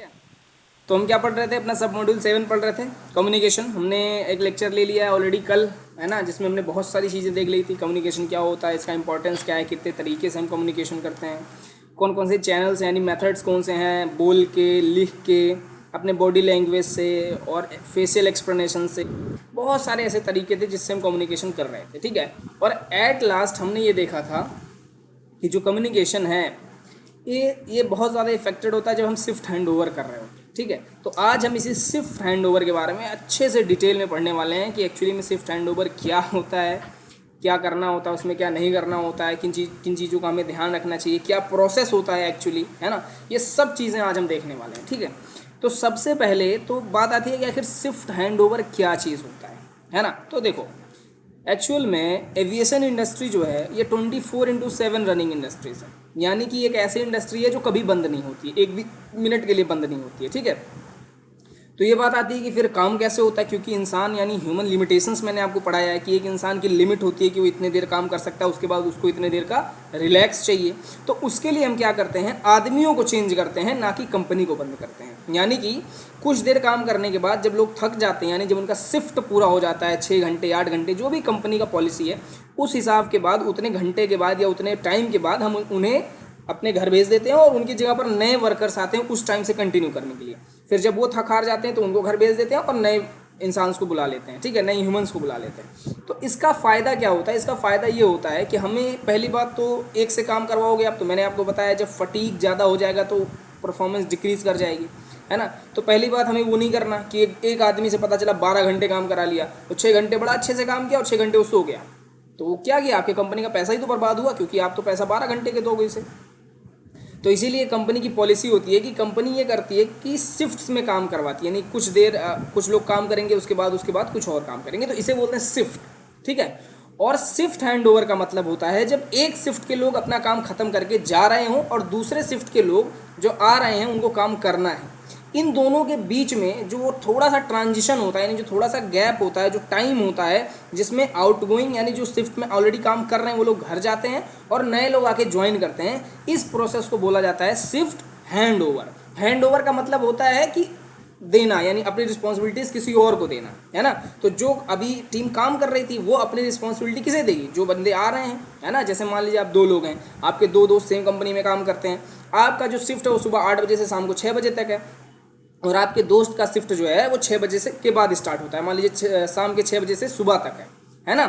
है। तो हम क्या पढ़ रहे थे, अपना सब मॉड्यूल 7 पढ़ रहे थे, कम्युनिकेशन। हमने एक लेक्चर ले लिया है ऑलरेडी कल, है ना, जिसमें हमने बहुत सारी चीज़ें देख ली थी। कम्युनिकेशन क्या होता है, इसका इंपॉर्टेंस क्या है, कितने तरीके से हम कम्युनिकेशन करते हैं, कौन कौन से चैनल्स यानी मेथड्स कौन से हैं, बोल के, लिख के, अपने बॉडी लैंग्वेज से और फेशियल एक्सप्लेनेशन से। बहुत सारे ऐसे तरीके थे जिससे हम कम्युनिकेशन कर रहे थे, ठीक है। और एट लास्ट हमने ये देखा था कि जो कम्युनिकेशन है ये बहुत ज़्यादा इफेक्टेड होता है जब हम शिफ्ट हैंड ओवर कर रहे होते हैं, ठीक है। तो आज हम इसी शिफ्ट हैंड ओवर के बारे में अच्छे से डिटेल में पढ़ने वाले हैं कि एक्चुअली में शिफ्ट हैंड ओवर क्या होता है, क्या करना होता है उसमें, क्या नहीं करना होता है, किन चीज़ों का हमें ध्यान रखना चाहिए, क्या प्रोसेस होता है एक्चुअली, है ना। ये सब चीज़ें आज हम देखने वाले हैं, ठीक है। तो सबसे पहले तो बात आती है कि आखिर शिफ्ट हैंड ओवर क्या चीज़ होता है ना। तो देखो, एक्चुअल में एविएशन इंडस्ट्री जो है ये 24/7 रनिंग इंडस्ट्रीज है, यानी कि एक ऐसी इंडस्ट्री है जो कभी बंद नहीं होती है, एक भी मिनट के लिए बंद नहीं होती है, ठीक है। तो ये बात आती है कि फिर काम कैसे होता है, क्योंकि इंसान यानी ह्यूमन लिमिटेशंस मैंने आपको पढ़ाया है कि एक इंसान की लिमिट होती है कि वो इतने देर काम कर सकता है, उसके बाद उसको इतने देर का रिलैक्स चाहिए। तो उसके लिए हम क्या करते हैं, आदमियों को चेंज करते हैं, ना कि कंपनी को बंद करते हैं। यानी कि कुछ देर काम करने के बाद जब लोग थक जाते हैं, यानी जब उनका शिफ्ट पूरा हो जाता है 6 घंटे 8 घंटे जो भी कंपनी का पॉलिसी है, उस हिसाब के बाद उतने घंटे के बाद या उतने टाइम के बाद हम उन्हें अपने घर भेज देते हैं और उनकी जगह पर नए वर्कर्स आते हैं उस टाइम से कंटिन्यू करने के लिए। फिर जब वो थक हार जाते हैं तो उनको घर भेज देते हैं और नए इंसान को बुला लेते हैं, ठीक है, नए ह्यूमंस को बुला लेते हैं। तो इसका फ़ायदा क्या होता है, इसका फ़ायदा ये होता है कि हमें पहली बात तो एक से काम करवाओगे आप, तो मैंने आपको बताया जब फटीक ज़्यादा हो जाएगा तो परफॉर्मेंस डिक्रीज़ कर जाएगी, है ना। तो पहली बात हमें वो नहीं करना कि एक आदमी से पता चला 12 घंटे काम करा लिया, तो 6 घंटे बड़ा अच्छे से काम किया और 6 घंटे वो सो गया, तो वो क्या किया, आपकी कंपनी का पैसा ही तो बर्बाद हुआ, क्योंकि आप तो पैसा 12 घंटे के दोगे इसे। तो इसीलिए कंपनी की पॉलिसी होती है कि कंपनी ये करती है कि शिफ्ट्स में काम करवाती है, यानी कुछ देर कुछ लोग काम करेंगे, उसके बाद कुछ और काम करेंगे, तो इसे बोलते हैं शिफ्ट, ठीक है। और शिफ्ट हैंड ओवर का मतलब होता है जब एक शिफ्ट के लोग अपना काम खत्म करके जा रहे हों और दूसरे शिफ्ट के लोग जो आ रहे हैं उनको काम करना है। इन दोनों के बीच में जो थोड़ा सा ट्रांजिशन होता है, यानी जो थोड़ा सा गैप होता है, जो टाइम होता है, जिसमें आउटगोइंग यानी जो शिफ्ट में ऑलरेडी काम कर रहे हैं वो लोग घर जाते हैं और नए लोग आके ज्वाइन करते हैं, इस प्रोसेस को बोला जाता है shift hand over. Hand over का मतलब होता है कि देना, यानी अपनी रिस्पॉन्सिबिलिटीज़ किसी और को देना, है ना। तो जो अभी टीम काम कर रही थी वो अपनी रिस्पॉन्सिबिलिटी किसे देगी, जो बंदे आ रहे हैं, है ना। जैसे मान लीजिए आप 2 लोग हैं, आपके 2 दोस्त सेम कंपनी में काम करते हैं, आपका जो शिफ्ट है वो सुबह 8 बजे से शाम को 6 बजे तक है, और आपके दोस्त का शिफ्ट जो है वो 6 बजे से के बाद स्टार्ट होता है, मान लीजिए शाम के 6 बजे से सुबह तक है ना।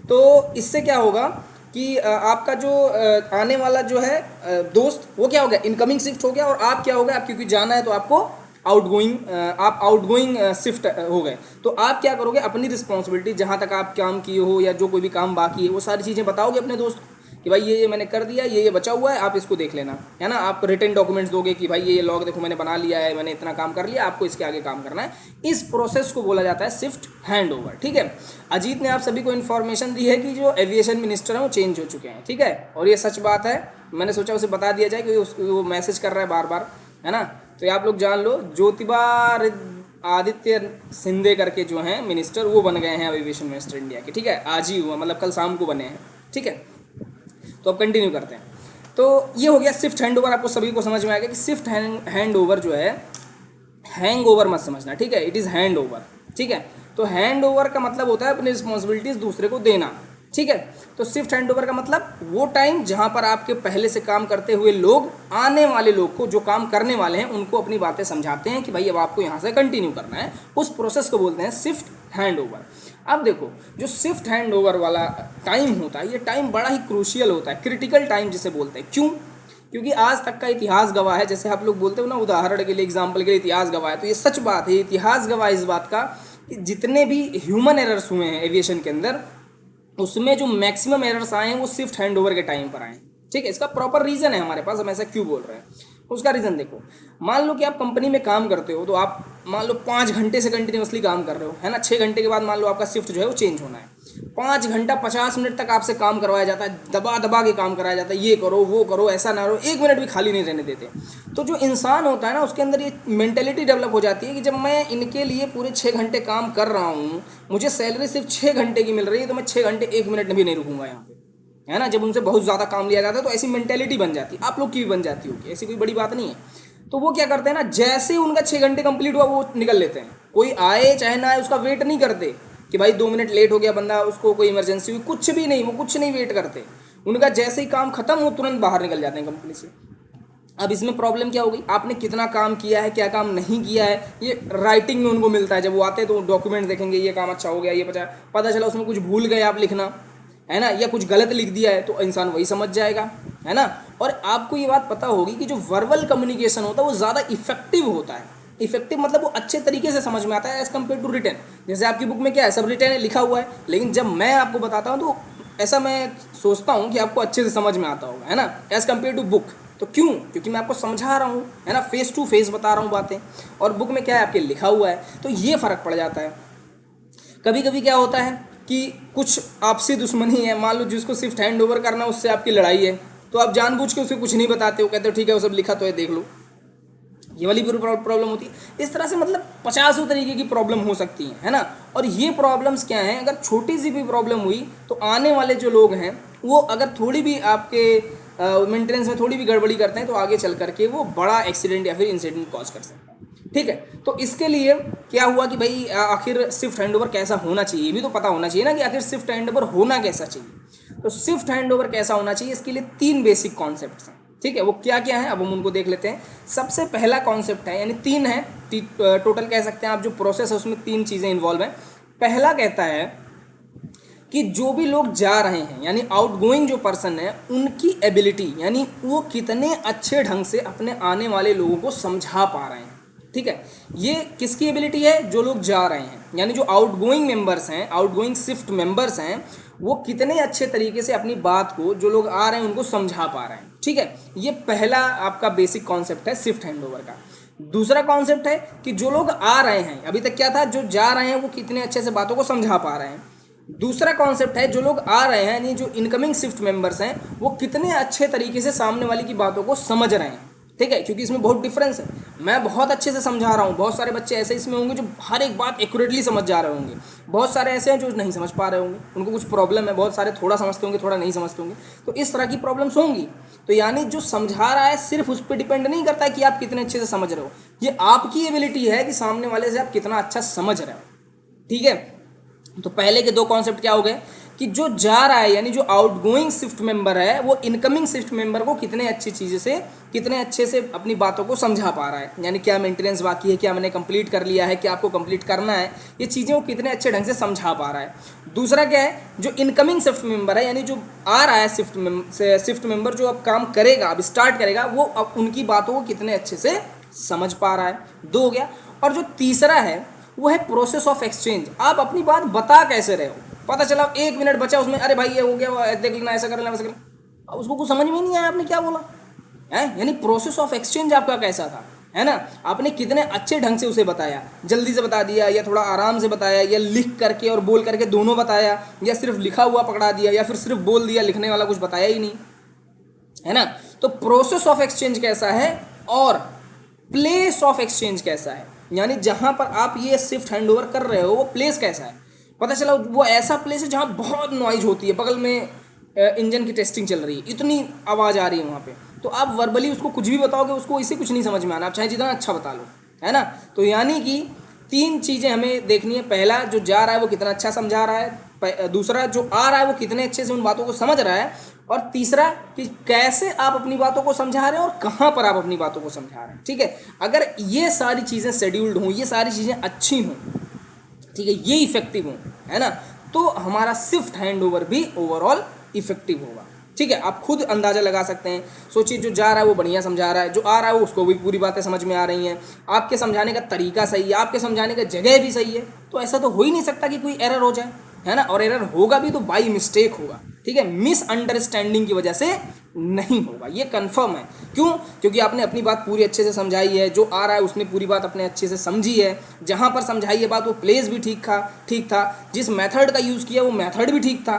तो इससे क्या होगा कि आपका जो आने वाला जो है दोस्त, वो क्या हो गया, इनकमिंग शिफ्ट हो गया, और आप क्या हो गया, आप क्योंकि जाना है तो आपको आप आउटगोइंग शिफ्ट हो गए। तो आप क्या करोगे, अपनी रिस्पॉन्सिबिलिटी जहाँ तक आप काम किए हो या जो कोई भी काम बाकी है वो सारी चीज़ें बताओगे अपने दोस्त को कि भाई ये मैंने कर दिया, ये बचा हुआ है, आप इसको देख लेना, है ना। आप रिटन डॉक्यूमेंट्स दोगे कि भाई ये लॉग देखो मैंने बना लिया है, मैंने इतना काम कर लिया, आपको इसके आगे काम करना है। इस प्रोसेस को बोला जाता है शिफ्ट हैंड ओवर, ठीक है। अजीत ने आप सभी को इन्फॉर्मेशन दी है कि जो एविएशन मिनिस्टर हैं वो चेंज हो चुके हैं, ठीक है, और ये सच बात है। मैंने सोचा उसे बता दिया जाए क्योंकि वो मैसेज कर रहा है बार बार, है ना। तो ये आप लोग जान लो, ज्योतिबा आदित्य सिंधे करके जो हैं मिनिस्टर, वो बन गए हैं एविएशन मिनिस्टर इंडिया के, ठीक है। आज ही हुआ, मतलब कल शाम को बने हैं, ठीक है। तो अब कंटिन्यू करते हैं। तो ये हो गया शिफ्ट हैंड ओवर, आपको सभी को समझ में आएगा कि शिफ्ट हैंड ओवर जो है, हैंग ओवर मत समझना, ठीक है, इट इज़ हैंड ओवर, ठीक है। तो हैंड ओवर का मतलब होता है अपनी रिस्पॉन्सिबिलिटीज़ दूसरे को देना, ठीक है। तो शिफ्ट हैंड ओवर का मतलब वो टाइम जहाँ पर आपके पहले से काम करते हुए लोग आने वाले लोग को, जो काम करने वाले हैं, उनको अपनी बातें समझाते हैं कि भाई अब आपको यहाँ से कंटिन्यू करना है, उस प्रोसेस को बोलते हैं शिफ्ट हैंड ओवर। अब देखो, जो शिफ्ट हैंड ओवर वाला टाइम होता है, ये टाइम बड़ा ही क्रूशियल होता है, क्रिटिकल टाइम जिसे बोलते हैं। क्यों? क्योंकि आज तक का इतिहास गवाह है, जैसे आप लोग बोलते हो ना, उदाहरण के लिए, एग्जाम्पल के लिए इतिहास गवाह है, तो ये सच बात है, इतिहास गवाह इस बात का कि जितने भी ह्यूमन एरर्स हुए हैं एविएशन के अंदर, उसमें जो मैक्सिमम एरर्स आए हैं वो शिफ्ट हैंड ओवर के टाइम पर आए हैं, ठीक है। इसका प्रॉपर रीज़न है हमारे पास, हम ऐसा क्यों बोल रहे हैं, उसका रीज़न देखो। मान लो कि आप कंपनी में काम करते हो, तो आप मान लो 5 घंटे से कंटिन्यूसली काम कर रहे हो, है ना। 6 घंटे के बाद मान लो आपका शिफ्ट जो है वो चेंज होना है, 5 घंटा 50 मिनट तक आपसे काम करवाया जाता है, दबा दबा के काम कराया जाता है, ये करो वो करो, ऐसा ना करो, 1 मिनट भी खाली नहीं रहने देते। तो जो इंसान होता है ना, उसके अंदर ये मेंटेलिटी डेवलप हो जाती है कि जब मैं इनके लिए पूरे 6 घंटे काम कर रहा हूँ, मुझे सैलरी सिर्फ 6 घंटे की मिल रही है, तो मैं 6 घंटे 1 मिनट भी नहीं रुकूंगा यहाँ पे, है ना। जब उनसे बहुत ज़्यादा काम लिया जाता है तो ऐसी मेंटेलिटी बन जाती है, आप लोग की भी बन जाती होगी, ऐसी कोई बड़ी बात नहीं है। तो वो क्या करते हैं ना, जैसे उनका 6 घंटे कंप्लीट हुआ वो निकल लेते हैं। कोई आए चाहे ना आए उसका वेट नहीं करते कि भाई 2 मिनट लेट हो गया बंदा, उसको कोई इमरजेंसी हुई, कुछ भी नहीं, वो कुछ नहीं वेट करते। उनका जैसे ही काम खत्म हो तुरंत बाहर निकल जाते हैं कंपनी से। अब इसमें प्रॉब्लम क्या हो गई, आपने कितना काम किया है, क्या काम नहीं किया है, ये राइटिंग में उनको मिलता है। जब वो आते हैं तो डॉक्यूमेंट देखेंगे, ये काम अच्छा हो गया, ये पता चला उसमें कुछ भूल गए आप लिखना, है ना, या कुछ गलत लिख दिया है, तो इंसान वही समझ जाएगा, है ना। और आपको ये बात पता होगी कि जो वर्बल कम्युनिकेशन होता है वो ज़्यादा इफेक्टिव होता है। इफेक्टिव मतलब वो अच्छे तरीके से समझ में आता है एज़ कम्पेयर टू रिटन। जैसे आपकी बुक में क्या है, सब रिटन है, लिखा हुआ है, लेकिन जब मैं आपको बताता हूँ तो ऐसा मैं सोचता हूँ कि आपको अच्छे से समझ में आता होगा, है ना, एज़ कम्पेयर टू बुक। तो क्यों? क्योंकि मैं आपको समझा रहा हूँ, है ना, फेस टू फेस बता रहा हूँ बातें, और बुक में क्या है, आपके लिखा हुआ है, तो ये फ़र्क पड़ जाता है। कभी कभी क्या होता है कि कुछ आपसी दुश्मनी है, मान लो जिसको सिर्फ हैंड ओवर करना उससे आपकी लड़ाई है, तो आप जानबूझ के उसे कुछ नहीं बताते हो, कहते हो ठीक है वो सब लिखा तो है देख लो। ये वाली भी प्रॉब्लम होती है। इस तरह से मतलब 50 तरीके की प्रॉब्लम हो सकती है ना। और ये प्रॉब्लम्स क्या हैं, अगर छोटी सी भी प्रॉब्लम हुई तो आने वाले जो लोग हैं वो अगर थोड़ी भी आपके मेंटेनेंस में थोड़ी भी गड़बड़ी करते हैं तो आगे चल करके वो बड़ा एक्सीडेंट या फिर इंसिडेंट कॉज कर सकता है। ठीक है, तो इसके लिए क्या हुआ कि भाई आखिर स्विफ्ट हैंडओवर कैसा होना चाहिए, ये भी तो पता होना चाहिए ना कि आखिर स्विफ्ट हैंडओवर होना कैसा चाहिए। तो स्विफ्ट हैंडओवर कैसा होना चाहिए, इसके लिए 3 बेसिक कॉन्सेप्ट्स हैं। ठीक है, वो क्या क्या है अब हम उनको देख लेते हैं। सबसे पहला कॉन्सेप्ट है, यानी 3 है, टोटल कह सकते हैं आप, जो प्रोसेस है उसमें 3 चीज़ें इन्वॉल्व हैं। पहला कहता है कि जो भी लोग जा रहे हैं यानी आउटगोइंग जो पर्सन है उनकी एबिलिटी, यानी वो कितने अच्छे ढंग से अपने आने वाले लोगों को समझा पा रहे हैं। ठीक है, ये किसकी एबिलिटी है, जो लोग जा रहे हैं, यानी जो आउटगोइंग मेंबर्स हैं, आउटगोइंग शिफ्ट मेंबर्स हैं, वो कितने अच्छे तरीके से अपनी बात को जो लोग आ रहे हैं उनको समझा पा रहे हैं। ठीक है, ये पहला आपका बेसिक कॉन्सेप्ट है शिफ्ट हैंडओवर का। दूसरा कॉन्सेप्ट है कि जो लोग आ रहे हैं, अभी तक क्या था, जो जा रहे हैं वो कितने अच्छे से बातों को समझा पा रहे हैं। दूसरा कॉन्सेप्ट है जो लोग आ रहे हैं यानी जो इनकमिंग शिफ्ट मेंबर्स हैं वो कितने अच्छे तरीके से सामने वाले की बातों को समझ रहे हैं। ठीक है, क्योंकि इसमें बहुत डिफरेंस है। मैं बहुत अच्छे से समझा रहा हूँ, बहुत सारे बच्चे ऐसे इसमें होंगे जो हर एक बात एक्यूरेटली समझ जा रहे होंगे, बहुत सारे ऐसे हैं जो नहीं समझ पा रहे होंगे, उनको कुछ प्रॉब्लम है, बहुत सारे थोड़ा समझते होंगे, थोड़ा नहीं समझते होंगे। तो इस तरह की प्रॉब्लम्स होंगी। तो यानी जो समझा रहा है सिर्फ उस पर डिपेंड नहीं करता है कि आप कितने अच्छे से समझ रहे हो, ये आपकी एबिलिटी है कि सामने वाले से आप कितना अच्छा समझ रहे हो। ठीक है, तो पहले के 2 कॉन्सेप्ट क्या हो गए कि जो जा रहा है यानी जो आउटगोइंग शिफ्ट मेंबर है वो इनकमिंग शिफ्ट मेंबर को कितने अच्छी चीज़ें से, कितने अच्छे से अपनी बातों को समझा पा रहा है, यानी क्या मेंटेनेंस बाकी है, क्या मैंने कंप्लीट कर लिया है, क्या आपको कंप्लीट करना है, ये चीज़ें वो कितने अच्छे ढंग से समझा पा रहा है। दूसरा क्या है, जो इनकमिंग शिफ्ट मेंबर है यानी जो आ रहा है शिफ्ट मेंबर जो अब काम करेगा, अब स्टार्ट करेगा, वो अब उनकी बातों को कितने अच्छे से समझ पा रहा है। 2 हो गया। और जो तीसरा है वो है प्रोसेस ऑफ एक्सचेंज। आप अपनी बात बता कैसे रहे हो, पता चला 1 मिनट बचा उसमें, अरे भाई ये हो गया, देख लेना, ऐसा कर लेना, वैसा कर लेना, उसको कुछ समझ में नहीं आया आपने क्या बोला है। यानी प्रोसेस ऑफ एक्सचेंज आपका कैसा था, है ना, आपने कितने अच्छे ढंग से उसे बताया, जल्दी से बता दिया या थोड़ा आराम से बताया, या लिख करके और बोल करके दोनों बताया, या सिर्फ लिखा हुआ पकड़ा दिया, या फिर सिर्फ बोल दिया, लिखने वाला कुछ बताया ही नहीं, है ना। तो प्रोसेस ऑफ एक्सचेंज कैसा है और प्लेस ऑफ एक्सचेंज कैसा है, यानी जहां पर आप ये शिफ्ट हैंडओवर कर रहे हो वो प्लेस कैसा है। पता चला वो ऐसा प्लेस है जहां बहुत नॉइज होती है, बगल में इंजन की टेस्टिंग चल रही है, इतनी आवाज़ आ रही है वहाँ पे, तो आप वर्बली उसको कुछ भी बताओगे उसको इसे कुछ नहीं समझ में आना, आप चाहे जितना अच्छा बता लो, है ना। तो यानी कि 3 चीज़ें हमें देखनी है। पहला, जो जा रहा है वो कितना अच्छा समझा रहा है, दूसरा जो आ रहा है वो कितने अच्छे से उन बातों को समझ रहा है, और तीसरा कि कैसे आप अपनी बातों को समझा रहे हैं और कहाँ पर आप अपनी बातों को समझा रहे हैं। ठीक है, अगर ये सारी चीज़ें शेड्यूल्ड हों, ये सारी चीज़ें अच्छी हों, ठीक है, ये इफेक्टिव हों, है ना, तो हमारा शिफ्ट हैंडओवर भी ओवरऑल इफेक्टिव होगा। ठीक है, आप खुद अंदाज़ा लगा सकते हैं। सोचिए, जो जा रहा है वो बढ़िया समझा रहा है, जो आ रहा है वो उसको भी पूरी बातें समझ में आ रही हैं, आपके समझाने का तरीका सही है, आपके समझाने का जगह भी सही है, तो ऐसा तो हो ही नहीं सकता कि कोई एरर हो जाए, है ना। और एरर होगा भी तो बाई मिस्टेक होगा, ठीक है, मिसअंडरस्टैंडिंग की वजह से नहीं होगा, ये कंफर्म है। क्यों? क्योंकि आपने अपनी बात पूरी अच्छे से समझाई है, जो आ रहा है उसने पूरी बात अपने अच्छे से समझी है, जहाँ पर समझाई है बात वो प्लेस भी ठीक था, जिस मेथड का यूज़ किया वो मेथड भी ठीक था।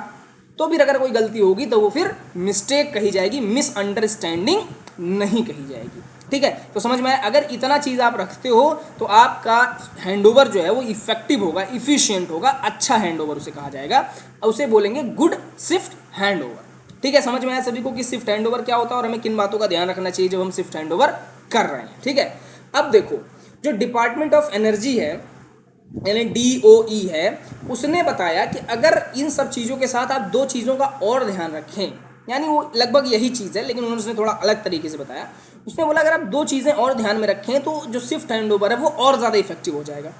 तो फिर अगर कोई गलती होगी तो वो फिर मिस्टेक कही जाएगी, मिसअंडरस्टैंडिंग नहीं कही जाएगी। ठीक है, तो समझ में आया। अगर इतना चीज़ आप रखते हो तो आपका हैंडओवर जो है वो इफेक्टिव होगा, इफिशिएंट होगा, अच्छा हैंडओवर उसे कहा जाएगा, उसे बोलेंगे गुड शिफ्ट हैंडओवर। ठीक है, समझ में आया सभी को कि शिफ्ट हैंडओवर क्या होता है और हमें किन बातों का ध्यान रखना चाहिए जब हम शिफ्ट हैंडओवर कर रहे हैं। ठीक है, अब देखो जो डिपार्टमेंट ऑफ एनर्जी है यानी DOE है, उसने बताया कि अगर इन सब चीज़ों के साथ आप दो चीज़ों का और ध्यान रखें, यानी वो लगभग यही चीज़ है लेकिन उन्होंने थोड़ा अलग तरीके से बताया। उसने बोला अगर आप दो चीज़ें और ध्यान में रखें तो जो शिफ्ट हैंड ओवर है वो और ज़्यादा इफेक्टिव हो जाएगा।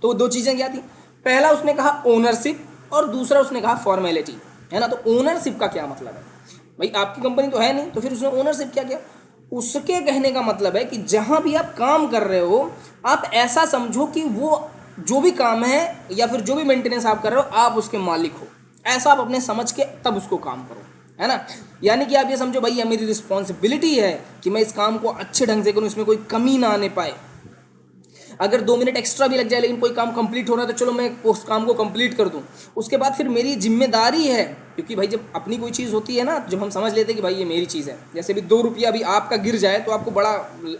तो दो चीज़ें क्या थी, पहला उसने कहा ओनरशिप और दूसरा उसने कहा फॉर्मेलिटी, है ना। तो ओनरशिप का क्या मतलब है, भाई आपकी कंपनी तो है नहीं, तो फिर उसने ओनरशिप क्या किया, उसके कहने का मतलब है कि जहाँ भी आप काम कर रहे हो आप ऐसा समझो कि वो जो भी काम है या फिर जो भी मेंटेनेंस आप कर रहे हो आप उसके मालिक हो, ऐसा आप अपने समझ के तब उसको काम करो, है ना। यानी कि आप ये समझो भाई ये मेरी रिस्पॉन्सिबिलिटी है कि मैं इस काम को अच्छे ढंग से करूँ, इसमें कोई कमी ना आने पाए। अगर 2 मिनट एक्स्ट्रा भी लग जाए लेकिन कोई काम कंप्लीट हो रहा है तो चलो मैं उस काम को कंप्लीट कर दूं। उसके बाद फिर मेरी जिम्मेदारी है, क्योंकि भाई जब अपनी कोई चीज़ होती है ना, जब हम समझ लेते हैं कि भाई ये मेरी चीज़ है, जैसे भी 2 रुपया भी आपका गिर जाए तो आपको बड़ा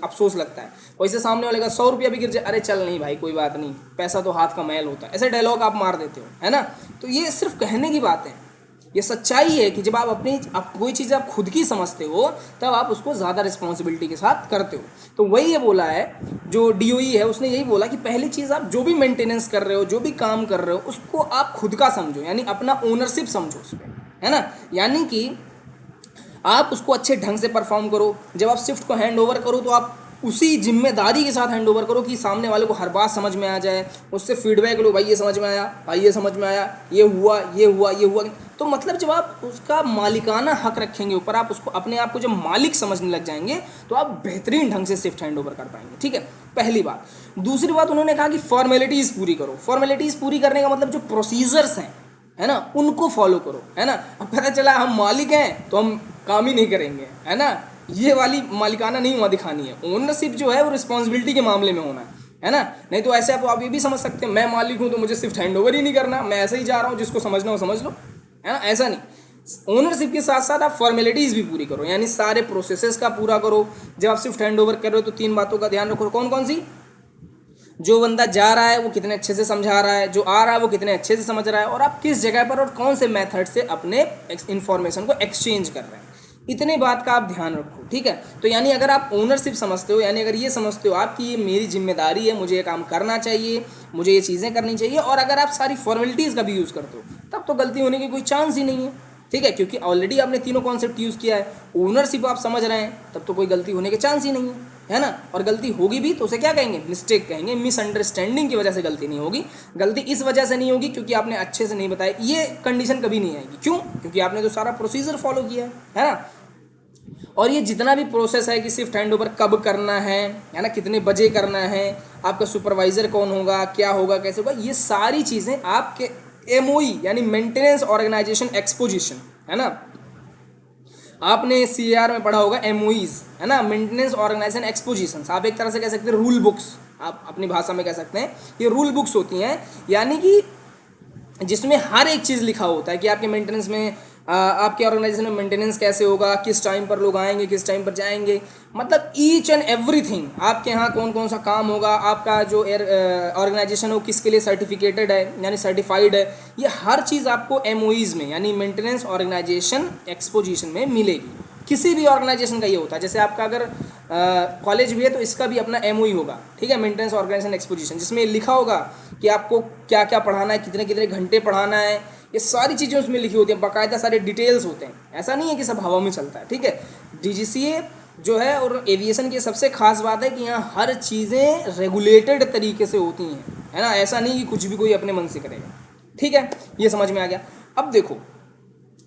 अफसोस लगता है, वैसे सामने वाले का 100 रुपया भी गिर जाए, अरे चल नहीं भाई कोई बात नहीं, पैसा तो हाथ का मैल होता है, ऐसे डायलॉग आप मार देते हो, है ना। तो ये सिर्फ कहने की बात है, ये सच्चाई है कि जब आप कोई चीज़ आप खुद की समझते हो तब आप उसको ज़्यादा रिस्पॉन्सिबिलिटी के साथ करते हो। तो वही ये बोला है जो DOE है, उसने यही बोला कि पहली चीज़ आप जो भी मेंटेनेंस कर रहे हो, जो भी काम कर रहे हो, उसको आप खुद का समझो, यानी अपना ओनरशिप समझो उस पर, है ना। यानी कि आप उसको अच्छे ढंग से परफॉर्म करो। जब आप शिफ्ट को हैंड ओवर करो तो आप उसी जिम्मेदारी के साथ हैंड ओवर करो कि सामने वाले को हर बात समझ में आ जाए, उससे फीडबैक लो, भाई ये समझ में आया, भाई ये समझ में आया, ये हुआ ये हुआ ये हुआ। तो मतलब जब आप उसका मालिकाना हक रखेंगे ऊपर, आप उसको अपने आप को जब मालिक समझने लग जाएंगे तो आप बेहतरीन ढंग से शिफ्ट हैंड ओवर कर पाएंगे। ठीक है, पहली बात। दूसरी बात उन्होंने कहा कि फॉर्मेलिटीज़ पूरी करो। फॉर्मेलिटीज़ पूरी करने का मतलब जो प्रोसीजर्स हैं, है ना, उनको फॉलो करो, है ना। अब पता चला हम मालिक हैं तो हम काम ही नहीं करेंगे, है ना, ये वाली मालिकाना नहीं वहाँ दिखानी है। ओनरशिप जो है वो रिस्पॉन्सिबिलिटी के मामले में होना है ना। नहीं तो ऐसे आप ये भी समझ सकते हैं मैं मालिक हूँ तो मुझे शिफ्ट हैंड ओवर ही नहीं करना, मैं ऐसे ही जा रहा हूँ, जिसको समझना हो समझ लो, है ना। ऐसा नहीं, ओनरशिप के साथ साथ आप फॉर्मेलिटीज़ भी पूरी करो, यानी सारे प्रोसेसेस का पूरा करो। जब आप शिफ्ट हैंड ओवर कर रहे हो तो 3 बातों का ध्यान रखो। कौन कौन सी, जो बंदा जा रहा है वो कितने अच्छे से समझा रहा है, जो आ रहा है वो कितने अच्छे से समझ रहा है, और आप किस जगह पर और कौन से मेथड से अपने इन्फॉर्मेशन को एक्सचेंज कर रहे हैं, इतने बात का आप ध्यान रखो। ठीक है, तो यानी अगर आप ओनरशिप समझते हो, यानी अगर ये समझते हो आप कि ये मेरी जिम्मेदारी है, मुझे ये काम करना चाहिए, मुझे ये चीज़ें करनी चाहिए, और अगर आप सारी फॉर्मेलिटीज़ का भी यूज़ करते हो तब तो गलती होने की कोई चांस ही नहीं है। ठीक है, क्योंकि ऑलरेडी आपने तीनों कॉन्सेप्ट यूज़ किया है, ओनरशिप आप समझ रहे हैं, तब तो कोई गलती होने के चांस ही नहीं है ना। और गलती होगी भी तो उसे क्या कहेंगे, मिस्टेक कहेंगे। मिसअंडरस्टैंडिंग की वजह से गलती नहीं होगी, गलती इस वजह से नहीं होगी क्योंकि आपने अच्छे से नहीं बताया, ये कंडीशन कभी नहीं आएगी। क्यों, क्योंकि आपने तो सारा प्रोसीजर फॉलो किया है ना। और ये जितना भी प्रोसेस है कि शिफ्ट हैंड ओवर कब करना है ना, कितने बजे करना है, आपका सुपरवाइजर कौन होगा, क्या होगा, कैसे होगा, ये सारी चीज़ें आपके MOE यानी मेंटेनेंस ऑर्गेनाइजेशन एक्सपोजिशन, है ना। आपने CAR में पढ़ा होगा MOEs, है ना, मेंटेनेंस ऑर्गेनाइजेशन एक्सपोजिशन। आप एक तरह से कह सकते हैं रूल बुक्स, आप अपनी भाषा में कह सकते हैं ये रूल बुक्स होती हैं, यानी कि जिसमें हर एक चीज़ लिखा होता है कि आपके मेंटेनेंस में आपके ऑर्गेनाइजेशन में मेंटेनेंस कैसे होगा, किस टाइम पर लोग आएंगे, किस टाइम पर जाएंगे, मतलब ईच एंड एवरीथिंग। आपके यहाँ कौन कौन सा काम होगा, आपका जो ऑर्गेनाइजेशन हो किसके लिए सर्टिफिकेटेड है यानी सर्टिफाइड है, ये हर चीज़ आपको MOEs में यानी मेंटेनेंस ऑर्गेनाइजेशन एक्सपोजिशन में मिलेगी। किसी भी ऑर्गेनाइजेशन का ये होता है, जैसे आपका अगर कॉलेज भी है तो इसका भी अपना MOE होगा, ठीक है, मेंटेनेंस ऑर्गेनाइजेशन एक्सपोजिशन, जिसमें लिखा होगा कि आपको क्या क्या पढ़ाना है, कितने कितने घंटे पढ़ाना है, ये सारी चीज़ें उसमें लिखी होती हैं, बाकायदा सारे डिटेल्स होते हैं। ऐसा नहीं है कि सब हवा में चलता है। ठीक है, DGCA जो है और एविएशन की सबसे खास बात है कि यहाँ हर चीज़ें रेगुलेटेड तरीके से होती हैं, है ना। ऐसा नहीं कि कुछ भी कोई अपने मन से करेगा। ठीक है, ये समझ में आ गया। अब देखो,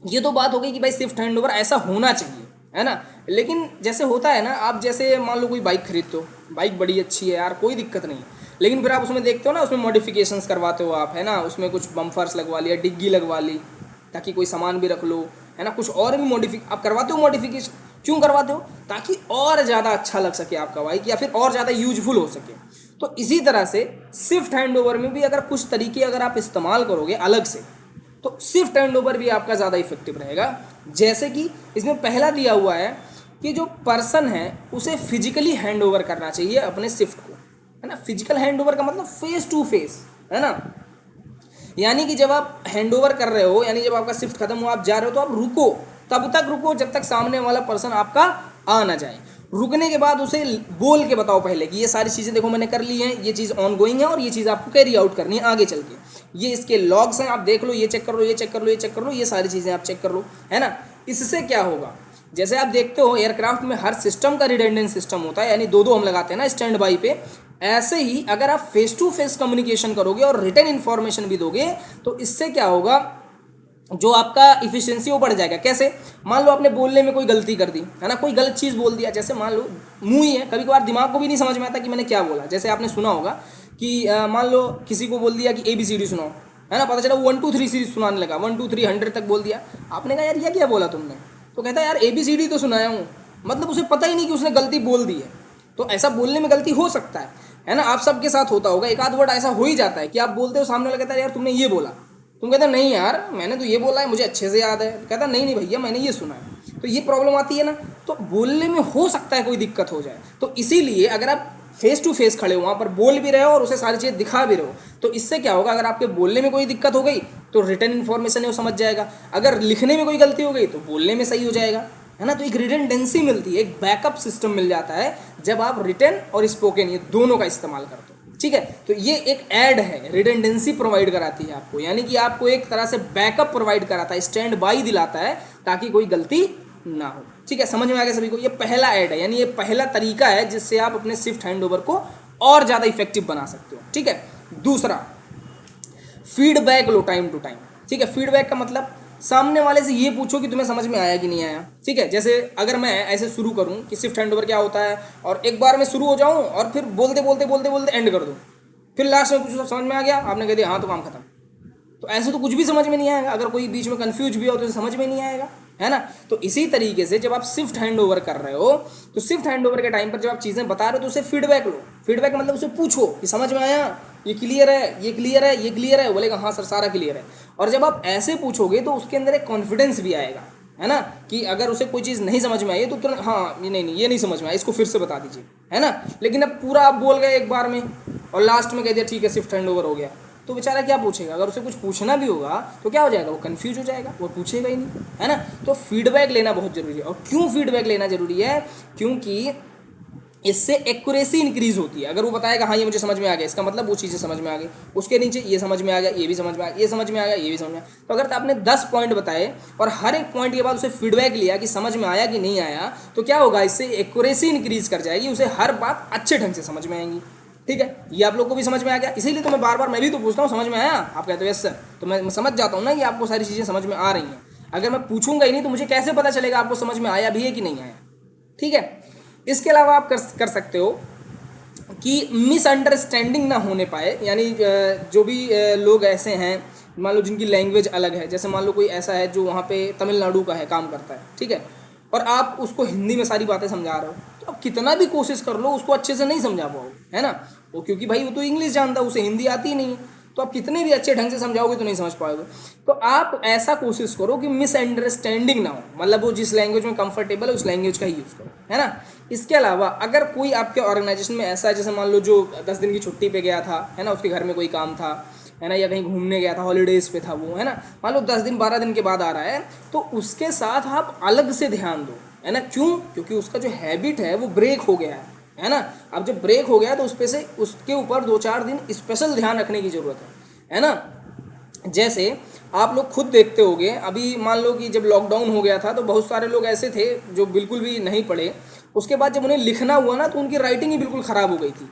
ये तो बात हो गई कि भाई शिफ्ट हैंड ओवर ऐसा होना चाहिए, है ना। लेकिन जैसे होता है ना, आप जैसे मान लो कोई बाइक खरीदते हो, बाइक बड़ी अच्छी है यार, कोई दिक्कत नहीं है, लेकिन फिर आप उसमें देखते हो ना, उसमें मॉडिफिकेशंस करवाते हो आप, है ना, उसमें कुछ बम्फर्स लगवा लिया, डिग्गी लगवा ली ताकि कोई सामान भी रख लो, है ना, कुछ और भी आप करवाते हो मॉडिफिकेशन। क्यों करवाते हो, ताकि और ज़्यादा अच्छा लग सके आपका बाइक, या फिर और ज़्यादा यूजफुल हो सके। तो इसी तरह से शिफ्ट हैंड ओवर में भी अगर कुछ तरीके अगर आप इस्तेमाल करोगे अलग से, तो शिफ्ट हैंड ओवर भी आपका ज़्यादा इफेक्टिव रहेगा। जैसे कि इसमें पहला दिया हुआ है कि जो पर्सन है उसे फिजिकली हैंड ओवर करना चाहिए अपने शिफ्ट को, है ना। फिजिकल हैंड ओवर का मतलब फेस टू फेस, है ना, यानी कि जब आप हैंड ओवर कर रहे हो, यानी जब आपका शिफ्ट खत्म हो, आप जा रहे हो, तो आप रुको, तब तक रुको जब तक सामने वाला पर्सन आपका आ ना जाए। रुकने के बाद उसे बोल के बताओ पहले कि ये सारी चीज़ें देखो मैंने कर ली हैं, ये चीज़ ऑन गोइंग है और ये चीज़ आपको कैरी आउट करनी है आगे चल के, ये इसके लॉग्स हैं, आप देख लो, ये चेक कर लो, ये चेक कर लो, ये चेक कर लो, ये सारी चीज़ें आप चेक कर लो, है ना। इससे क्या होगा, जैसे आप देखते हो एयरक्राफ्ट में हर सिस्टम का रिडंडेंट सिस्टम होता है, यानी दो दो हम लगाते हैं ना स्टैंड बाई पे। ऐसे ही अगर आप फेस टू फेस कम्युनिकेशन करोगे और रिटर्न इन्फॉर्मेशन भी दोगे तो इससे क्या होगा, जो आपका इफिशियंसी वो बढ़ जाएगा। कैसे, मान लो आपने बोलने में कोई गलती कर दी, है ना, कोई गलत चीज़ बोल दिया, जैसे मान लो मुँह ही है, कभी कभार दिमाग को भी नहीं समझ में आता कि मैंने क्या बोला। जैसे आपने सुना होगा कि मान लो किसी को बोल दिया कि ABCD सुनाओ, है ना, पता चला 1 2 3 सीरीज सुनाने लगा, 1 2 3 100 तक बोल दिया। आपने कहा यार ये क्या बोला तुमने, तो कहता है यार ABCD तो सुनाया हूँ, मतलब उसे पता ही नहीं कि उसने गलती बोल दी है। तो ऐसा बोलने में गलती हो सकता है ना, आप सबके साथ होता होगा, एक आध वर्ड ऐसा हो ही जाता है कि आप बोलते हो, सामने वाला कहता है यार तुमने ये बोला, तुम कहते नहीं यार मैंने तो ये बोला है, मुझे अच्छे से याद है, कहता नहीं भैया मैंने ये सुना है। तो ये प्रॉब्लम आती है ना, तो बोलने में हो सकता है कोई दिक्कत हो जाए। तो इसीलिए अगर आप फेस टू फेस खड़े हो, वहाँ पर बोल भी रहे हो और उसे सारी चीज़ें दिखा भी रहे हो, तो इससे क्या होगा, अगर आपके बोलने में कोई दिक्कत हो गई तो रिटर्न इन्फॉर्मेशन है वो समझ जाएगा, अगर लिखने में कोई गलती हो गई तो बोलने में सही हो जाएगा, है ना। तो एक रिडंडेंसी मिलती है, एक बैकअप सिस्टम मिल जाता है जब आप रिटर्न और स्पोकन ये दोनों का इस्तेमाल करते हो। ठीक है, तो ये एक ऐड है, रिडंडेंसी प्रोवाइड कराती है आपको, यानी कि आपको एक तरह से बैकअप प्रोवाइड कराता है, स्टैंड बाई दिलाता है ताकि कोई गलती ना हो। ठीक है, समझ में आ गया सभी को। ये पहला ऐड है, यानी ये पहला तरीका है जिससे आप अपने शिफ्ट हैंडओवर को और ज़्यादा इफेक्टिव बना सकते हो। ठीक है, दूसरा फीडबैक लो टाइम टू टाइम। ठीक है, फीडबैक का मतलब सामने वाले से ये पूछो कि तुम्हें समझ में आया कि नहीं आया। ठीक है, जैसे अगर मैं ऐसे शुरू करूं कि शिफ्ट हैंडओवर क्या होता है और एक बार मैं शुरू हो जाऊं और फिर बोलते बोलते बोलते बोलते एंड कर दूं, फिर लास्ट में पूछो समझ में आ गया, आपने कह दिया हाँ तो काम खत्म, तो ऐसे तो कुछ भी समझ में नहीं आएगा। अगर कोई बीच में कंफ्यूज भी हो तो समझ में नहीं आएगा, है ना। तो इसी तरीके से जब आप शिफ्ट हैंडओवर कर रहे हो तो शिफ्ट हैंडओवर के टाइम पर जब आप चीज़ें बता रहे हो तो उसे फीडबैक लो। फीडबैक मतलब उसे पूछो कि समझ में आया, ये क्लियर है, ये क्लियर है, ये क्लियर है, बोलेगा हाँ सर सारा क्लियर है। और जब आप ऐसे पूछोगे तो उसके अंदर एक कॉन्फिडेंस भी आएगा, है ना, कि अगर उसे कोई चीज़ नहीं समझ में आई तो तुरंत हाँ ये नहीं ये नहीं समझ में आया, इसको फिर से बता दीजिए, है ना। लेकिन अब पूरा आप बोल गए एक बार में और लास्ट में कह दिया ठीक है शिफ्ट हैंडओवर हो गया, तो बेचारा क्या पूछेगा। अगर उसे कुछ पूछना भी होगा तो क्या हो जाएगा, वो कंफ्यूज हो जाएगा, वो पूछेगा ही नहीं, है ना। तो फीडबैक लेना बहुत जरूरी है। और क्यों फीडबैक लेना जरूरी है, क्योंकि इससे एक्यूरेसी इंक्रीज होती है। अगर वो बताएगा हाँ ये मुझे समझ में आ गया, इसका मतलब वो चीज़ें समझ में आ गई, उसके नीचे ये समझ में आ गया, ये भी समझ में आ गया, ये समझ में आ गया, ये भी समझ में आ गया। तो अगर आपने 10 पॉइंट बताए और हर एक पॉइंट के बाद उसे फीडबैक लिया कि समझ में आया कि नहीं आया, तो क्या होगा, इससे एक्यूरेसी इंक्रीज कर जाएगी, उसे हर बात अच्छे ढंग से समझ में आएंगी। ठीक है, ये आप लोग को भी समझ में आ गया। इसीलिए तो मैं बार बार मैं भी तो पूछता हूँ समझ में आया, आप कहते हो यस सर, तो मैं समझ जाता हूँ ना कि आपको सारी चीज़ें समझ में आ रही हैं। अगर मैं पूछूंगा ही नहीं तो मुझे कैसे पता चलेगा आपको समझ में आया भी है कि नहीं आया। ठीक है, इसके अलावा आप कर सकते हो कि मिसअंडरस्टैंडिंग ना होने पाए, यानी जो भी लोग ऐसे हैं मान लो जिनकी लैंग्वेज अलग है, जैसे मान लो कोई ऐसा है जो वहाँ पे तमिलनाडु का है, काम करता है, ठीक है, और आप उसको हिंदी में सारी बातें समझा रहे हो, तो आप कितना भी कोशिश कर लो उसको अच्छे से नहीं समझा पाओगे, है ना। वो क्योंकि भाई वो तो इंग्लिश जानता है, उसे हिंदी आती ही नहीं है, तो आप कितने भी अच्छे ढंग से समझाओगे तो नहीं समझ पाओगे। तो आप ऐसा कोशिश करो कि मिसअंडरस्टैंडिंग ना हो, मतलब वो जिस लैंग्वेज में कंफर्टेबल है उस लैंग्वेज का ही यूज़ करो, है ना। इसके अलावा अगर कोई आपके ऑर्गेनाइजेशन में ऐसा है, जैसे मान लो जो 10 दिन की छुट्टी पे गया था, है ना, उसके घर में कोई काम था, है ना, या कहीं घूमने गया था, हॉलीडेज़ पे था वो, है ना, मान लो 10 दिन 12 दिन के बाद आ रहा है, तो उसके साथ आप अलग से ध्यान दो, है ना। क्यों, क्योंकि उसका जो हैबिट है वो ब्रेक हो गया है ना। अब जब ब्रेक हो गया तो उस पे से उसके ऊपर 2-4 दिन स्पेशल ध्यान रखने की ज़रूरत है ना। जैसे आप लोग खुद देखते होंगे, अभी मान लो कि जब लॉकडाउन हो गया था तो बहुत सारे लोग ऐसे थे जो बिल्कुल भी नहीं पढ़े, उसके बाद जब उन्हें लिखना हुआ ना तो उनकी राइटिंग ही बिल्कुल ख़राब हो गई थी।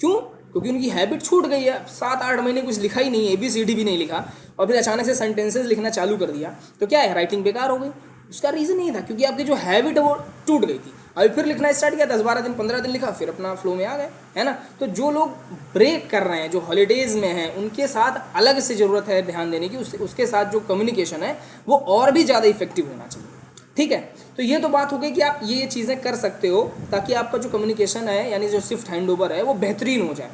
क्यों, क्योंकि उनकी हैबिट छूट गई है, 7-8 महीने कुछ लिखा ही नहीं, ABCD भी नहीं लिखा, और फिर अचानक से सेंटेंसेस लिखना चालू कर दिया, तो क्या है, राइटिंग बेकार हो गई। उसका रीज़न ये था क्योंकि आपकी जो हैबिट है वो टूट गई थी। अभी फिर लिखना स्टार्ट किया, 10-12 दिन 15 दिन लिखा, फिर अपना फ्लो में आ गए, है ना। तो जो लोग ब्रेक कर रहे हैं, जो हॉलीडेज़ में हैं, उनके साथ अलग से ज़रूरत है ध्यान देने की, उसके साथ जो कम्युनिकेशन है वो और भी ज़्यादा इफेक्टिव होना चाहिए। ठीक है, तो ये तो बात हो गई कि आप ये चीज़ें कर सकते हो ताकि आपका जो कम्युनिकेशन है, यानी जो शिफ्ट हैंडओवर है, वो बेहतरीन हो जाए।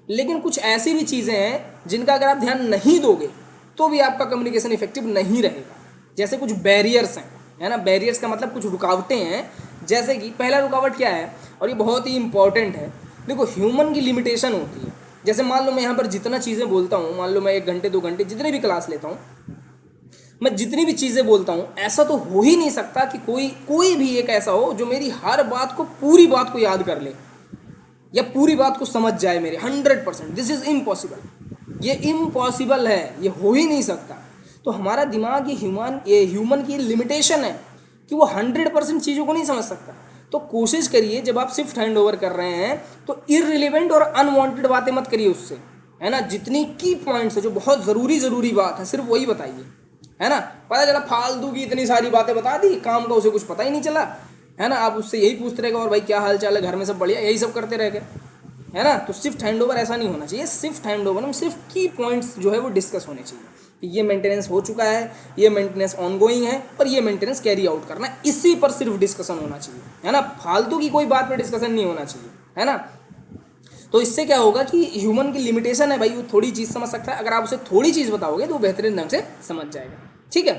लेकिन कुछ ऐसी भी चीज़ें हैं जिनका अगर आप ध्यान नहीं दोगे तो भी आपका कम्युनिकेशन इफेक्टिव नहीं रहेगा। जैसे कुछ बैरियर्स हैं, है ना। बैरियर्स का मतलब कुछ रुकावटें हैं, जैसे कि पहला रुकावट क्या है, और ये बहुत ही इंपॉर्टेंट है। देखो, ह्यूमन की लिमिटेशन होती है। जैसे मान लो मैं यहाँ पर जितना चीज़ें बोलता हूँ, मान लो मैं 1 घंटे 2 घंटे जितने भी क्लास लेता हूँ, मैं जितनी भी चीज़ें बोलता हूँ ऐसा तो हो ही नहीं सकता कि कोई भी एक ऐसा हो जो मेरी हर बात को, पूरी बात को याद कर ले या पूरी बात को समझ जाए मेरे 100%। दिस इज़ इम्पॉसिबल, ये इम्पॉसिबल है, ये हो ही नहीं सकता। तो हमारा दिमाग ये ह्यूमन की लिमिटेशन है कि वो 100% चीज़ों को नहीं समझ सकता। तो कोशिश करिए जब आप शिफ्ट हैंड ओवर कर रहे हैं तो इररिलेवेंट और अनवांटेड बातें मत करिए उससे, है ना। जितनी की पॉइंट्स है, जो बहुत ज़रूरी बात है, सिर्फ वही बताइए, है ना। पता चला फालतू की इतनी सारी बातें बता दी, काम का उसे कुछ पता ही नहीं चला, है ना। आप उससे यही पूछते रहेगा और भाई क्या हाल चाल है, घर में सब बढ़िया, यही सब करते रह गए, है ना। तो शिफ्ट हैंड ओवर ऐसा नहीं होना चाहिए। शिफ्ट हैंड ओवर में सिर्फ की पॉइंट्स जो है वो डिस्कस होने चाहिए कि ये मेंटेनेंस हो चुका है, ये मेंटेनेंस ऑनगोइंग है और ये मेंटेनेंस कैरी आउट करना है, इसी पर सिर्फ डिस्कशन होना चाहिए, है ना। फालतू की कोई बात पर डिस्कशन नहीं होना चाहिए, है ना। तो इससे क्या होगा कि ह्यूमन की लिमिटेशन है भाई, वो थोड़ी चीज़ समझ सकता है, अगर आप उसे थोड़ी चीज़ बताओगे तो वो बेहतरीन ढंग से समझ जाएगा, ठीक है।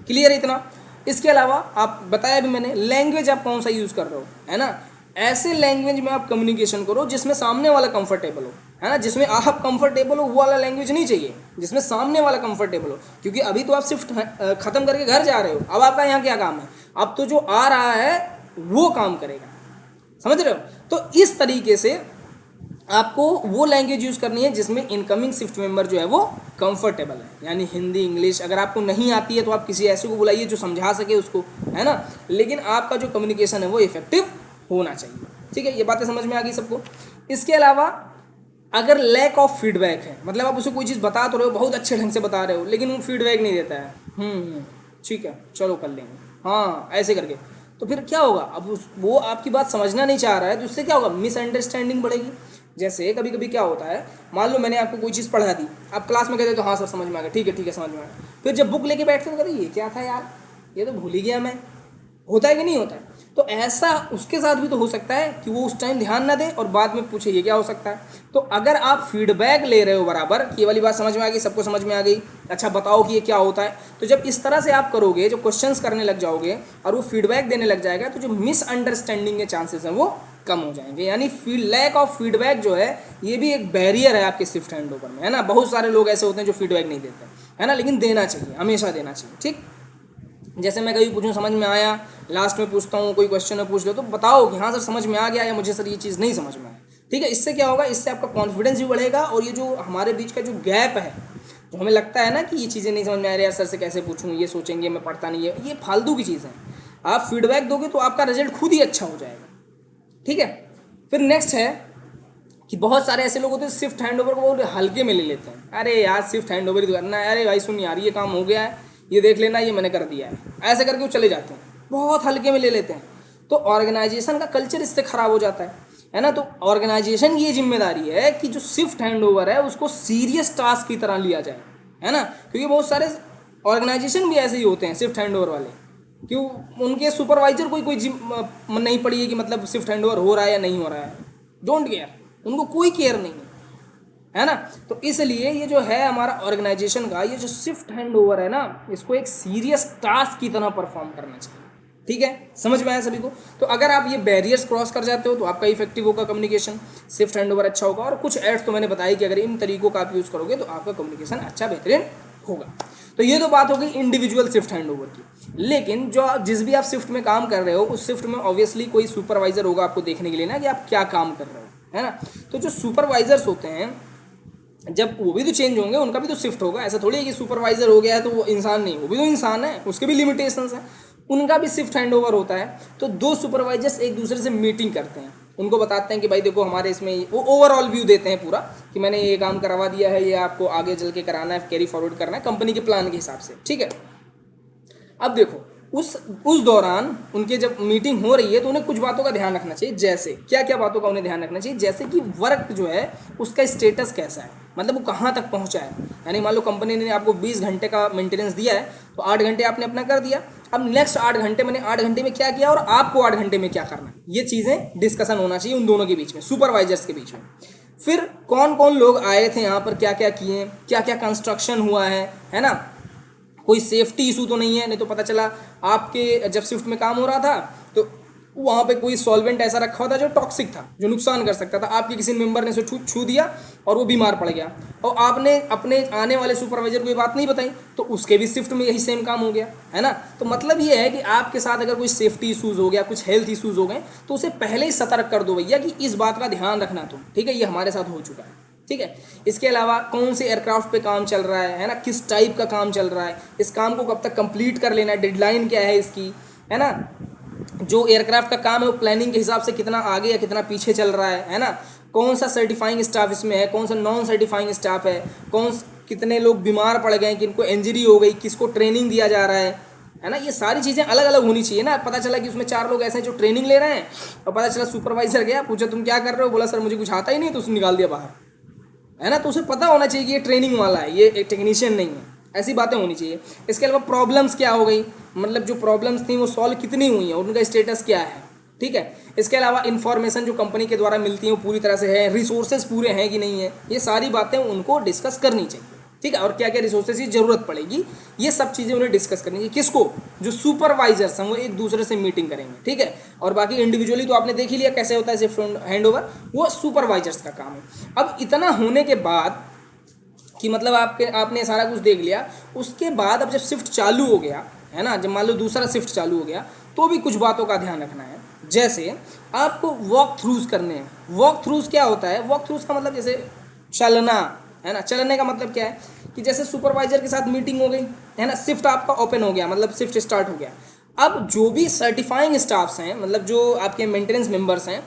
क्लियर है इतना। इसके अलावा आप बताया भी मैंने, लैंग्वेज आप कौन सा यूज़ कर रहे हो, है ना। ऐसे लैंग्वेज में आप कम्युनिकेशन करो जिसमें सामने वाला कंफर्टेबल हो, है ना। जिसमें आप कंफर्टेबल हो वो वाला लैंग्वेज नहीं चाहिए, जिसमें सामने वाला कंफर्टेबल हो। क्योंकि अभी तो आप शिफ्ट खत्म करके घर जा रहे हो, अब आपका यहाँ क्या काम है, अब तो जो आ रहा है वो काम करेगा, समझ रहे हो। तो इस तरीके से आपको वो लैंग्वेज यूज़ करनी है जिसमें इनकमिंग शिफ्ट मेंबर जो है वो कंफर्टेबल है, यानी हिंदी, इंग्लिश। अगर आपको नहीं आती है तो आप किसी ऐसे को बुलाइए जो समझा सके उसको, है ना। लेकिन आपका जो कम्युनिकेशन है वो इफेक्टिव होना चाहिए, ठीक है। ये बातें समझ में आ गई सबको। इसके अलावा अगर लैक ऑफ फीडबैक है, मतलब आप उसे कोई चीज़ बता तो रहे हो, बहुत अच्छे ढंग से बता रहे हो, लेकिन वो फीडबैक नहीं देता है, ठीक है चलो कर लेंगे, हाँ ऐसे करके, तो फिर क्या होगा, अब वो आपकी बात समझना नहीं चाह रहा है, तो उससे क्या होगा, मिसअंडरस्टैंडिंग बढ़ेगी। जैसे कभी कभी क्या होता है, मान लो मैंने आपको कोई चीज़ पढ़ा दी, आप क्लास में कहते तो हाँ सर समझ में आ गया, ठीक है समझ में आ गया। फिर जब बुक लेके बैठते तो कहते ये क्या था यार, ये तो भूल ही गया मैं। होता है कि नहीं होता है। तो ऐसा उसके साथ भी तो हो सकता है कि वो उस टाइम ध्यान ना दे और बाद में पूछे ये क्या हो सकता है। तो अगर आप फीडबैक ले रहे हो बराबर कि ये वाली बात समझ में आ गई, सबको समझ में आ गई, अच्छा बताओ कि ये क्या होता है, तो जब इस तरह से आप करोगे, जो क्वेश्चंस करने लग जाओगे और वो फीडबैक देने लग जाएगा, तो जो मिसअंडरस्टैंडिंग के चांसेस हैं वो कम हो जाएंगे। यानी लैक ऑफ फीडबैक जो है ये भी एक बैरियर है आपके शिफ्ट हैंड ओवर में, है ना। बहुत सारे लोग ऐसे होते हैं जो फीडबैक नहीं देते, है ना, लेकिन देना चाहिए, हमेशा देना चाहिए, ठीक। जैसे मैं कभी पूछूं समझ में आया, लास्ट में पूछता हूँ कोई क्वेश्चन में पूछ लो तो बताओ कि हाँ सर समझ में आ गया, या मुझे सर ये चीज़ नहीं समझ में आया, ठीक है। इससे क्या होगा, इससे आपका कॉन्फिडेंस भी बढ़ेगा और ये जो हमारे बीच का जो गैप है, जो हमें लगता है ना कि ये चीज़ें नहीं समझ में आ रही यार, सर से कैसे पूछूँ, ये सोचेंगे मैं पढ़ता नहीं है, ये फालतू की चीज़ है। आप फीडबैक दोगे तो आपका रिजल्ट खुद ही अच्छा हो जाएगा, ठीक है। फिर नेक्स्ट है कि बहुत सारे ऐसे लोग होते हैं शिफ्ट हैंड ओवर को बहुत हल्के में ले लेते हैं। अरे यार शिफ्ट हैंड ओवर ही तो करना है, अरे भाई सुन यार ये काम हो गया है, ये देख लेना, ये मैंने कर दिया है, ऐसे करके वो चले जाते हैं, बहुत हल्के में ले लेते हैं। तो ऑर्गेनाइजेशन का कल्चर इससे ख़राब हो जाता है ना। तो ऑर्गेनाइजेशन की ये जिम्मेदारी है कि जो शिफ्ट हैंड ओवर है उसको सीरियस टास्क की तरह लिया जाए, है ना। क्योंकि बहुत सारे ऑर्गेनाइजेशन भी ऐसे ही होते हैं शिफ्ट हैंड ओवर वाले, क्यों उनके सुपरवाइजर कोई नहीं पड़ी है कि मतलब शिफ्ट हैंड ओवर हो रहा है या नहीं हो रहा है, डोंट केयर, उनको कोई केयर नहीं है ना। तो इसलिए ये जो है हमारा ऑर्गेनाइजेशन का ये जो शिफ्ट हैंड ओवर है ना, इसको एक सीरियस टास्क की तरह परफॉर्म करना चाहिए, ठीक है। समझ में आया सभी को। तो अगर आप ये बैरियर्स क्रॉस कर जाते हो तो आपका इफेक्टिव होगा कम्युनिकेशन, शिफ्ट हैंड ओवर अच्छा होगा। और कुछ एड्स तो मैंने बताई कि अगर इन तरीकों का आप यूज़ करोगे तो आपका कम्युनिकेशन अच्छा बेहतरीन होगा। तो ये तो बात हो गई इंडिविजुअल शिफ्ट हैंड ओवर की। लेकिन जो जिस भी आप शिफ्ट में काम कर रहे हो उस शिफ्ट में ऑब्वियसली कोई सुपरवाइजर होगा आपको देखने के लिए ना कि आप क्या काम कर रहे हो, है ना। तो जो सुपरवाइजर्स होते हैं जब वो भी तो चेंज होंगे, उनका भी तो शिफ्ट होगा। ऐसा थोड़ी है कि सुपरवाइजर हो गया है तो वो इंसान नहीं, वो भी तो इंसान है, उसके भी लिमिटेशंस हैं, उनका भी शिफ्ट हैंड ओवर होता है। तो दो सुपरवाइजर्स एक दूसरे से मीटिंग करते हैं, उनको बताते हैं कि भाई देखो हमारे इसमें, वो ओवरऑल व्यू देते हैं पूरा कि मैंने ये काम करवा दिया है, ये आपको आगे चल के कराना है, कैरी फॉरवर्ड करना है कंपनी के प्लान के हिसाब से, ठीक है। अब देखो उस दौरान उनके जब मीटिंग हो रही है तो उन्हें कुछ बातों का ध्यान रखना चाहिए। जैसे क्या क्या बातों का उन्हें ध्यान रखना चाहिए, जैसे कि वर्क जो है उसका स्टेटस कैसा है, मतलब वो कहाँ तक पहुँचा है। यानी मान लो कंपनी ने आपको 20 घंटे का मेंटेनेंस दिया है तो 8 घंटे आपने अपना कर दिया, अब नेक्स्ट 8 घंटे मैंने 8 घंटे में क्या किया और आपको 8 घंटे में क्या करना है, ये चीज़ें डिस्कशन होना चाहिए उन दोनों के बीच में, सुपरवाइजर्स के बीच में। फिर कौन कौन लोग आए थे यहाँ पर, क्या क्या किए, क्या क्या कंस्ट्रक्शन हुआ है ना, कोई सेफ्टी इशू तो नहीं है। नहीं तो पता चला आपके जब शिफ्ट में काम हो रहा था तो वहाँ पे कोई सॉल्वेंट ऐसा रखा हुआ था जो टॉक्सिक था, जो नुकसान कर सकता था। आपके किसी मेंबर ने उसे छू दिया और वो बीमार पड़ गया, और आपने अपने आने वाले सुपरवाइजर को ये बात नहीं बताई, तो उसके भी शिफ्ट में यही सेम काम हो गया, है ना। तो मतलब ये है कि आपके साथ अगर कोई सेफ्टी इशूज़ हो गया, कुछ हेल्थ इशूज़ हो गए, तो उसे पहले ही सतर्क कर दो भैया कि इस बात का ध्यान रखना तुम, ठीक है। ये हमारे साथ हो चुका है, ठीक है। इसके अलावा कौन से एयरक्राफ्ट पे काम चल रहा है ना, किस टाइप का काम चल रहा है, इस काम को कब तक कंप्लीट कर लेना है, डेडलाइन क्या है इसकी, है ना। जो एयरक्राफ्ट का काम है वो प्लानिंग के हिसाब से कितना आगे या कितना पीछे चल रहा है ना। कौन सा सर्टिफाइंग स्टाफ इसमें है, कौन सा नॉन सर्टिफाइंग स्टाफ है, कितने लोग बीमार पड़ गए, किनको इंजरी हो गई, किसको ट्रेनिंग दिया जा रहा है ना। ये सारी चीज़ें अलग अलग होनी चाहिए ना। पता चला कि उसमें 4 लोग ऐसे हैं जो ट्रेनिंग ले रहे हैं, और पता चला सुपरवाइजर गया, पूछा तुम क्या कर रहे हो, बोला सर मुझे कुछ आता ही नहीं, तो उसने निकाल दिया बाहर, है ना। तो उसे पता होना चाहिए कि ये ट्रेनिंग वाला है, ये एक टेक्नीशियन नहीं है, ऐसी बातें होनी चाहिए। इसके अलावा प्रॉब्लम्स क्या हो गई, मतलब जो प्रॉब्लम्स थी वो सॉल्व कितनी हुई हैं, उनका स्टेटस क्या है, ठीक है। इसके अलावा इन्फॉर्मेशन जो कंपनी के द्वारा मिलती है वो पूरी तरह से है, रिसोर्सेज पूरे हैं कि नहीं है, ये सारी बातें उनको डिस्कस करनी चाहिए, ठीक है। और क्या क्या रिसोर्सेज की ज़रूरत पड़ेगी, ये सब चीज़ें उन्हें डिस्कस करनी चाहिए। किसको, जो सुपरवाइजर्स हैं वो एक दूसरे से मीटिंग करेंगे, ठीक है। और बाकी इंडिविजुअली तो आपने देख ही लिया कैसे होता है शिफ्ट हैंड ओवर, वो सुपरवाइजर्स का काम है। अब इतना होने के बाद कि मतलब आपने सारा कुछ देख लिया, उसके बाद अब जब शिफ्ट चालू हो गया, है ना, जब मान लो दूसरा शिफ्ट चालू हो गया, तो भी कुछ बातों का ध्यान रखना है। जैसे आपको वॉक थ्रूज करने हैं। वॉक थ्रूज क्या होता है, वॉक थ्रूज का मतलब जैसे चलना, है ना। चलने का मतलब क्या है कि जैसे सुपरवाइजर के साथ मीटिंग हो गई, है ना, शिफ्ट आपका ओपन हो गया, मतलब शिफ्ट स्टार्ट हो गया। अब जो भी सर्टिफाइंग स्टाफ्स हैं, मतलब जो आपके मेंटेनेंस मेंबर्स हैं,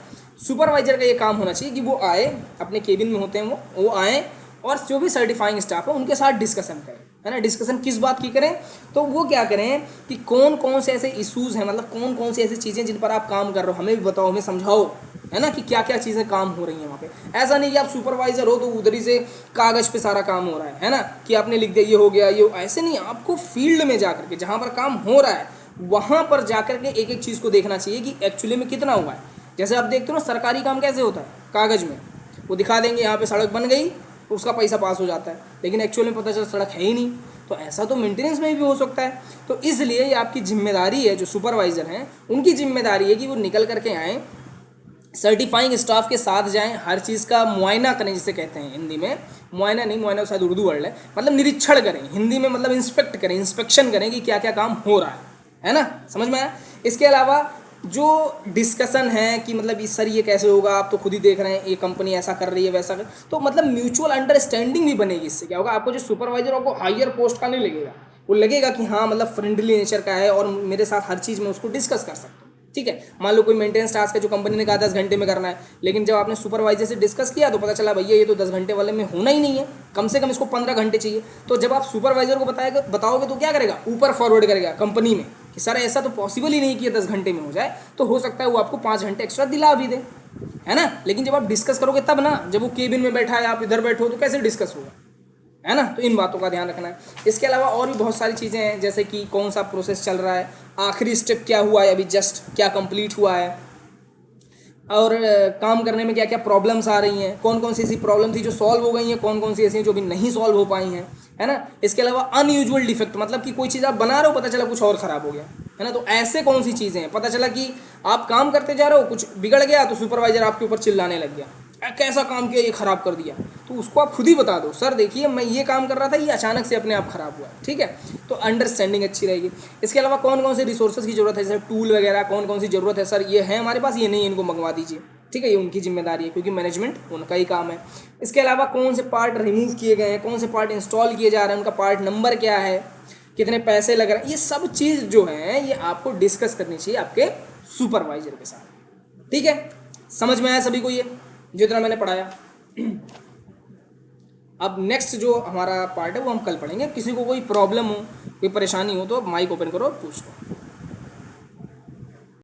सुपरवाइजर का ये काम होना चाहिए कि वो आए, अपने केबिन में होते हैं वो आए, और जो भी सर्टिफाइंग स्टाफ है उनके साथ डिस्कशन करें, है ना। डिस्कशन किस बात की करें, तो वो क्या करें कि कौन कौन से ऐसे इश्यूज़ हैं, मतलब कौन कौन सी ऐसी चीज़ें जिन पर आप काम कर रहे हो, हमें भी बताओ, हमें समझाओ, है ना, कि क्या क्या चीज़ें काम हो रही हैं वहाँ पे। ऐसा नहीं कि आप सुपरवाइजर हो तो उधर ही से कागज़ पे सारा काम हो रहा है ना, कि आपने लिख दिया ये हो गया, ये ऐसे नहीं। आपको फील्ड में जा करके जहाँ पर काम हो रहा है वहाँ पर जा करके एक एक चीज़ को देखना चाहिए कि एक्चुअली में कितना हुआ है। जैसे आप देखते हो ना सरकारी काम कैसे होता है, कागज़ में वो दिखा देंगे यहाँ पर सड़क बन गई, उसका पैसा पास हो जाता है, लेकिन एक्चुअली में पता चला सड़क है ही नहीं। तो ऐसा तो मेंटेनेंस में भी हो सकता है। तो इसलिए ये आपकी जिम्मेदारी है, जो सुपरवाइज़र हैं उनकी जिम्मेदारी है कि वो निकल करके आएँ, सर्टिफाइंग स्टाफ के साथ जाएं, हर चीज़ का मुआयना करें, जिसे कहते हैं हिंदी में मुआयना नहीं, मुआयना शायद उर्दू वर्ड है, मतलब निरीक्षण करें, हिंदी में मतलब इंस्पेक्ट करें, इंस्पेक्शन करें कि क्या क्या काम हो रहा है ना, समझ में आया। इसके अलावा जो डिस्कशन है कि मतलब इस सर ये कैसे होगा, आप तो खुद ही देख रहे हैं ये कंपनी ऐसा कर रही है वैसा कर, तो मतलब म्यूचुअल अंडरस्टैंडिंग भी बनेगी। इससे क्या होगा, आपको जो सुपरवाइजर आपको हायर पोस्ट का नहीं लगेगा, वो लगेगा कि हाँ मतलब फ्रेंडली नेचर का है और मेरे साथ हर चीज़ में उसको डिस्कस कर सकता हूँ, ठीक है। मान लो कोई मेंटेनेंस टास्क है जो कंपनी ने कहा 10 घंटे में करना है, लेकिन जब आपने सुपरवाइजर से डिस्कस किया तो पता चला भैया ये तो 10 घंटे वाले में होना ही नहीं है, कम से कम इसको 15 घंटे चाहिए। तो जब आप सुपरवाइजर को बताओगे तो क्या करेगा, ऊपर फॉरवर्ड करेगा कंपनी में कि सर ऐसा तो पॉसिबल ही नहीं कि ये 10 घंटे में हो जाए, तो हो सकता है वो आपको 5 घंटे एक्स्ट्रा दिला भी दे, है ना। लेकिन जब आप डिस्कस करोगे तब ना, जब वो केबिन में बैठा है आप इधर बैठो तो कैसे डिस्कस होगा, है ना। तो इन बातों का ध्यान रखना है। इसके अलावा और भी बहुत सारी चीज़ें हैं, जैसे कि कौन सा प्रोसेस चल रहा है, आखिरी स्टेप क्या हुआ है, अभी जस्ट क्या कंप्लीट हुआ है, और काम करने में क्या क्या प्रॉब्लम्स आ रही हैं, कौन कौन सी ऐसी प्रॉब्लम थी जो सॉल्व हो गई हैं, कौन कौन सी ऐसी हैं जो भी नहीं सॉल्व हो पाई हैं, है ना। इसके अलावा अनयूजुअल डिफेक्ट, मतलब कि कोई चीज़ आप बना रहे हो, पता चला कुछ और ख़राब हो गया, है ना। तो ऐसे कौन सी चीज़ें हैं, पता चला कि आप काम करते जा रहे हो, कुछ बिगड़ गया तो सुपरवाइजर आपके ऊपर चिल्लाने लग गया, कैसा काम किया, ये ख़राब कर दिया, तो उसको आप खुद ही बता दो, सर देखिए मैं ये काम कर रहा था, ये अचानक से अपने आप ख़राब हुआ, ठीक है। तो अंडरस्टैंडिंग अच्छी रहेगी। इसके अलावा कौन कौन से रिसोर्सेज की ज़रूरत है, जैसे टूल वगैरह, कौन कौन सी ज़रूरत है, सर ये है हमारे पास, ये नहीं, इनको मंगवा दीजिए, ठीक है। ये उनकी जिम्मेदारी है क्योंकि मैनेजमेंट उनका ही काम है। इसके अलावा कौन से पार्ट रिमूव किए गए हैं, कौन से पार्ट इंस्टॉल किए जा रहे हैं, उनका पार्ट नंबर क्या है, कितने पैसे लग रहे हैं, ये सब चीज़ जो है ये आपको डिस्कस करनी चाहिए आपके सुपरवाइजर के साथ, ठीक है। समझ में आया सभी को ये जितना मैंने पढ़ाया। अब नेक्स्ट जो हमारा पार्ट है वो हम कल पढ़ेंगे। किसी को कोई प्रॉब्लम हो, कोई परेशानी हो तो माइक ओपन करो और पूछ लो।